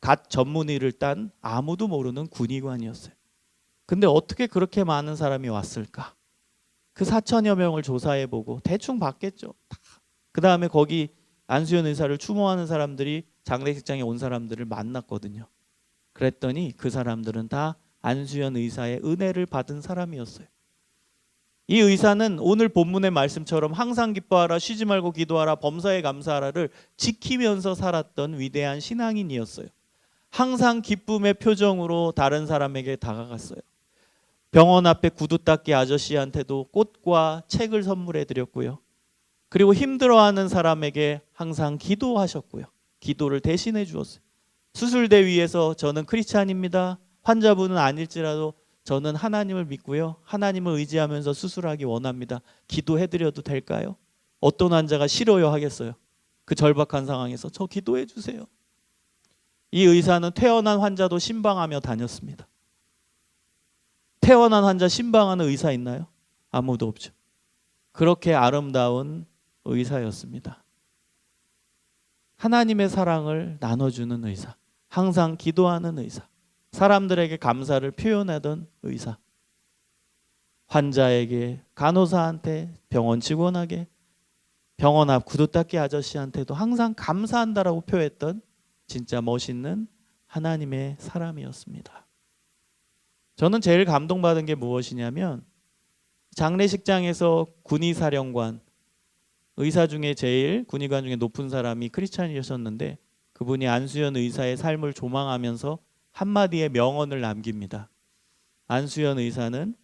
갓 전문의를 딴 아무도 모르는 군의관이었어요. 근데 어떻게 그렇게 많은 사람이 왔을까? 그 4천여 명을 조사해보고 대충 봤겠죠. 그 다음에 거기 안수연 의사를 추모하는 사람들이 장례식장에 온 사람들을 만났거든요. 그랬더니 그 사람들은 다 안수연 의사의 은혜를 받은 사람이었어요. 이 의사는 오늘 본문의 말씀처럼 항상 기뻐하라, 쉬지 말고 기도하라, 범사에 감사하라를 지키면서 살았던 위대한 신앙인이었어요. 항상 기쁨의 표정으로 다른 사람에게 다가갔어요. 병원 앞에 구두 닦기 아저씨한테도 꽃과 책을 선물해 드렸고요. 그리고 힘들어하는 사람에게 항상 기도하셨고요. 기도를 대신해 주었어요. 수술대 위에서 저는 크리스찬입니다. 환자분은 아닐지라도 저는 하나님을 믿고요. 하나님을 의지하면서 수술하기 원합니다. 기도해 드려도 될까요? 어떤 환자가 싫어요 하겠어요? 그 절박한 상황에서 저 기도해 주세요. 이 의사는 퇴원한 환자도 신방하며 다녔습니다. 퇴원한 환자 신방하는 의사 있나요? 아무도 없죠. 그렇게 아름다운 의사였습니다. 하나님의 사랑을 나눠주는 의사, 항상 기도하는 의사, 사람들에게 감사를 표현하던 의사, 환자에게, 간호사한테, 병원 직원에게, 병원 앞 구두 닦기 아저씨한테도 항상 감사한다라고 표했던 진짜 멋있는 하나님의 사람이었습니다. 저는 제일 감동받은 게 무엇이냐면 장례식장에서 군의사령관, 의사 중에 제일 군의관 중에 높은 사람이 크리스찬이셨는데 그분이 안수연 의사의 삶을 조망하면서 한마디의 명언을 남깁니다. 안수연 의사는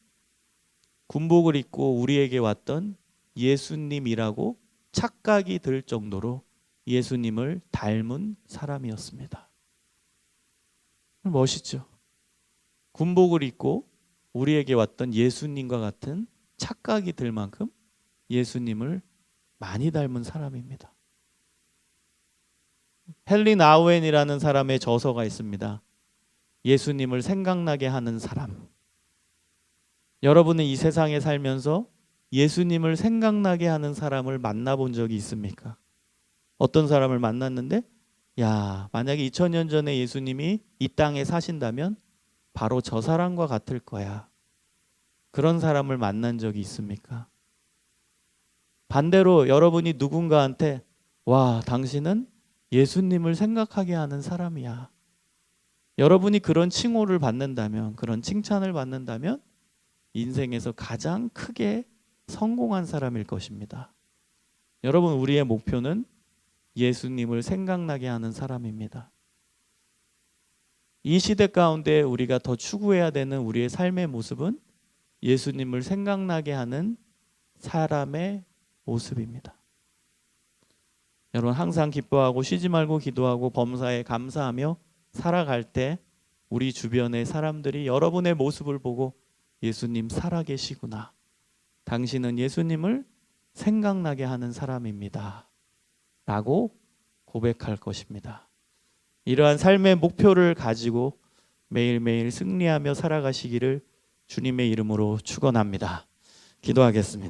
군복을 입고 우리에게 왔던 예수님이라고 착각이 들 정도로 예수님을 닮은 사람이었습니다. 멋있죠? 군복을 입고 우리에게 왔던 예수님과 같은 착각이 들 만큼 예수님을 많이 닮은 사람입니다. 헨리 아우엔이라는 사람의 저서가 있습니다. 예수님을 생각나게 하는 사람. 여러분은 이 세상에 살면서 예수님을 생각나게 하는 사람을 만나본 적이 있습니까? 어떤 사람을 만났는데 만약에 2000년 전에 예수님이 이 땅에 사신다면 바로 저 사람과 같을 거야. 그런 사람을 만난 적이 있습니까? 반대로 여러분이 누군가한테 당신은 예수님을 생각하게 하는 사람이야. 여러분이 그런 칭호를 받는다면, 그런 칭찬을 받는다면 인생에서 가장 크게 성공한 사람일 것입니다. 여러분, 우리의 목표는 예수님을 생각나게 하는 사람입니다. 이 시대 가운데 우리가 더 추구해야 되는 우리의 삶의 모습은 예수님을 생각나게 하는 사람의 모습입니다. 여러분 항상 기뻐하고 쉬지 말고 기도하고 범사에 감사하며 살아갈 때 우리 주변의 사람들이 여러분의 모습을 보고 예수님 살아계시구나. 당신은 예수님을 생각나게 하는 사람입니다. 라고 고백할 것입니다. 이러한 삶의 목표를 가지고 매일매일 승리하며 살아가시기를 주님의 이름으로 축원합니다. 기도하겠습니다.